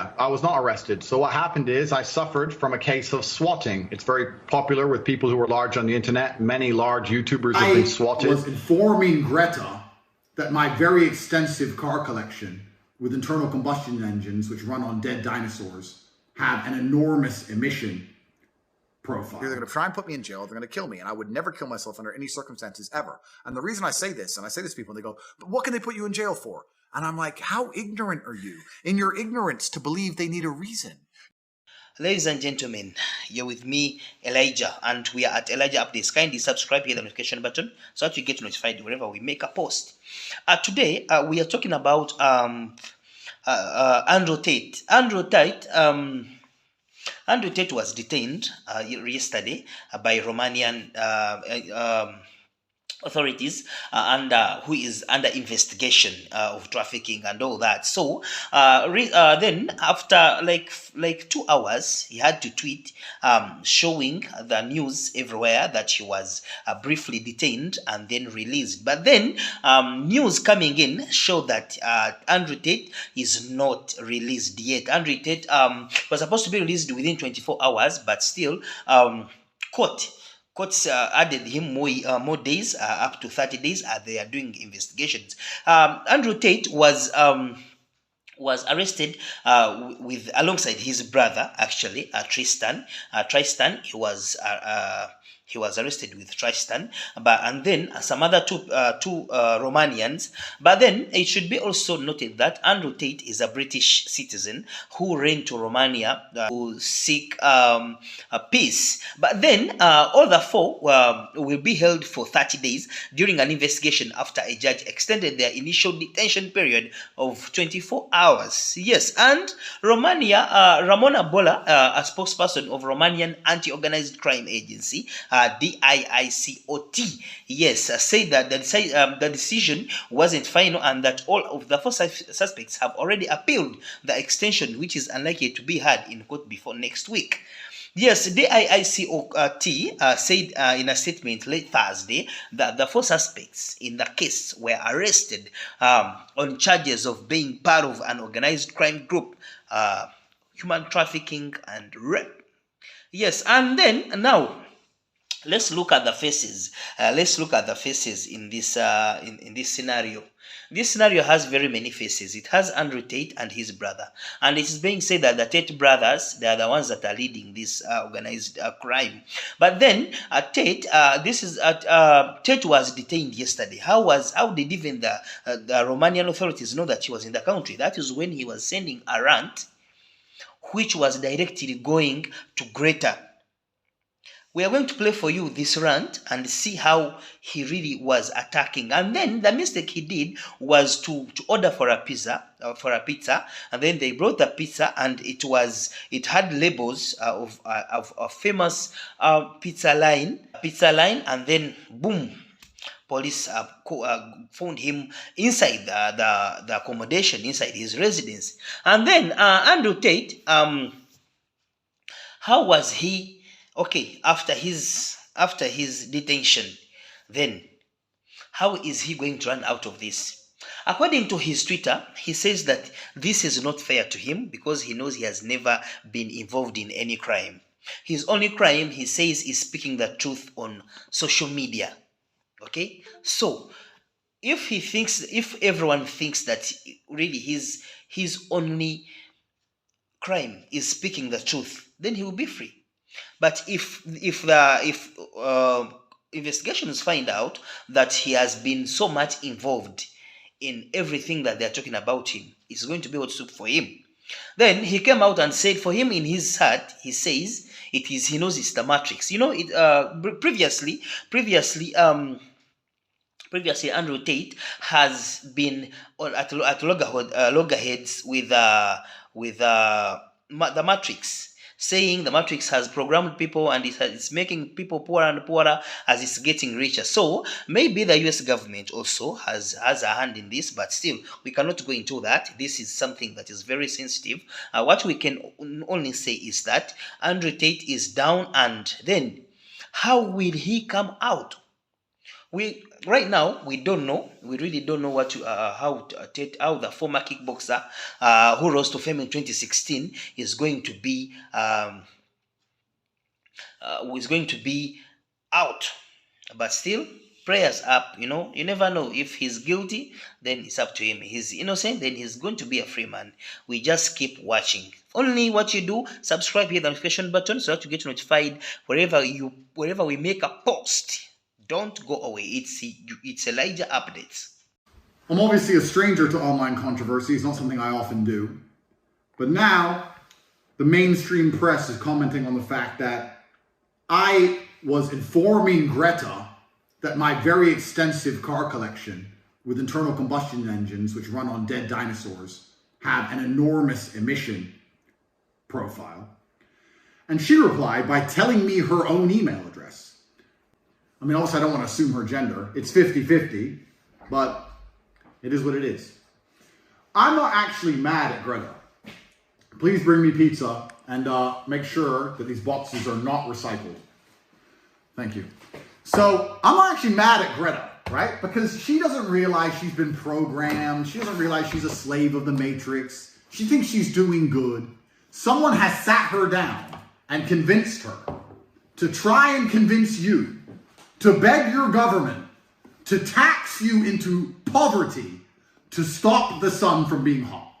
Yeah, I was not arrested. So what happened is I suffered from a case of swatting. It's very popular with people who are large on the internet. Many large YouTubers have been swatted. I was informing Greta that my very extensive car collection with internal combustion engines, which run on dead dinosaurs, have an enormous emission profile. They're going to try and put me in jail. They're going to kill me. And I would never kill myself under any circumstances ever. And the reason I say this, and I say this to people, and they go, but what can they put you in jail for? And I'm like, how ignorant are you in your ignorance to believe they need a reason? Ladies and gentlemen, you're with me, Elijah, and we are at Elijah Updates. Kindly subscribe, hit the notification button so that you get notified whenever we make a post. Today, we are talking about Andrew Tate. Andrew Tate was detained yesterday by Romanian authorities who is under investigation of trafficking and all that. So then after like 2 hours, he had to tweet showing the news everywhere that he was briefly detained and then released. But then news coming in showed that Andrew Tate is not released yet. Andrew Tate was supposed to be released within 24 hours, but still Courts added him more days, up to 30 days, as they are doing investigations. Andrew Tate was arrested alongside his brother, actually, Tristan. Tristan, he was arrested with Tristan, and then some other two Romanians. But then it should be also noted that Andrew Tate is a British citizen who ran to Romania to seek peace. But then all the four will be held for 30 days during an investigation after a judge extended their initial detention period of 24 hours. Yes, and Ramona Bola, a spokesperson of Romanian Anti-Organized Crime Agency, DIOCT, yes, said that the decision wasn't final and that all of the 4 suspects have already appealed the extension, which is unlikely to be heard in court before next week. Yes, DIOCT said in a statement late Thursday that the 4 suspects in the case were arrested on charges of being part of an organized crime group, human trafficking and rape. Yes, and then now let's look at the faces. Let's look at the faces in this in this scenario. This scenario has very many faces. It has Andrew Tate and his brother, and it is being said that the Tate brothers, they are the ones that are leading this organized crime. But then Tate, Tate was detained yesterday. How did even the Romanian authorities know that he was in the country? That is when he was sending a rant, which was directly going to Greta. We are going to play for you this rant and see how he really was attacking. And then the mistake he did was to order for a pizza, and then they brought the pizza, and it had labels of a famous pizza line, and then boom, police found him inside the accommodation, inside his residence. And then Andrew Tate, how was he? Okay, after his detention, then how is he going to run out of this? According to his Twitter, he says that this is not fair to him because he knows he has never been involved in any crime. His only crime, he says, is speaking the truth on social media. Okay, so if everyone thinks that really his only crime is speaking the truth, then he will be free. But if investigations find out that he has been so much involved in everything that they're talking about him, it's going to be hot soup for him. Then he came out and said, for him in his heart, he says he knows it's the Matrix. You know, previously, Andrew Tate has been at loggerheads with the Matrix, saying the Matrix has programmed people and it's making people poorer and poorer as it's getting richer. So maybe the US government also has a hand in this, but still, we cannot go into that. This is something that is very sensitive. What we can only say is that Andrew Tate is down, and then how will he come out? right now we don't know. We really don't know what to, how the former kickboxer who rose to fame in 2016 is going to be out. But still, prayers up. You know, you never know. If he's guilty, then it's up to him. He's innocent, then he's going to be a free man. We just keep watching. Only what you do, subscribe, hit the notification button so that you get notified wherever we make a post. Don't go away. It's Elijah Updates. I'm obviously a stranger to online controversy. It's not something I often do. But now, the mainstream press is commenting on the fact that I was informing Greta that my very extensive car collection with internal combustion engines, which run on dead dinosaurs, have an enormous emission profile. And she replied by telling me her own email address. I mean, obviously I don't want to assume her gender. It's 50-50, but it is what it is. I'm not actually mad at Greta. Please bring me pizza and make sure that these boxes are not recycled. Thank you. So I'm not actually mad at Greta, right? Because she doesn't realize she's been programmed. She doesn't realize she's a slave of the Matrix. She thinks she's doing good. Someone has sat her down and convinced her to try and convince you to beg your government to tax you into poverty to stop the sun from being hot.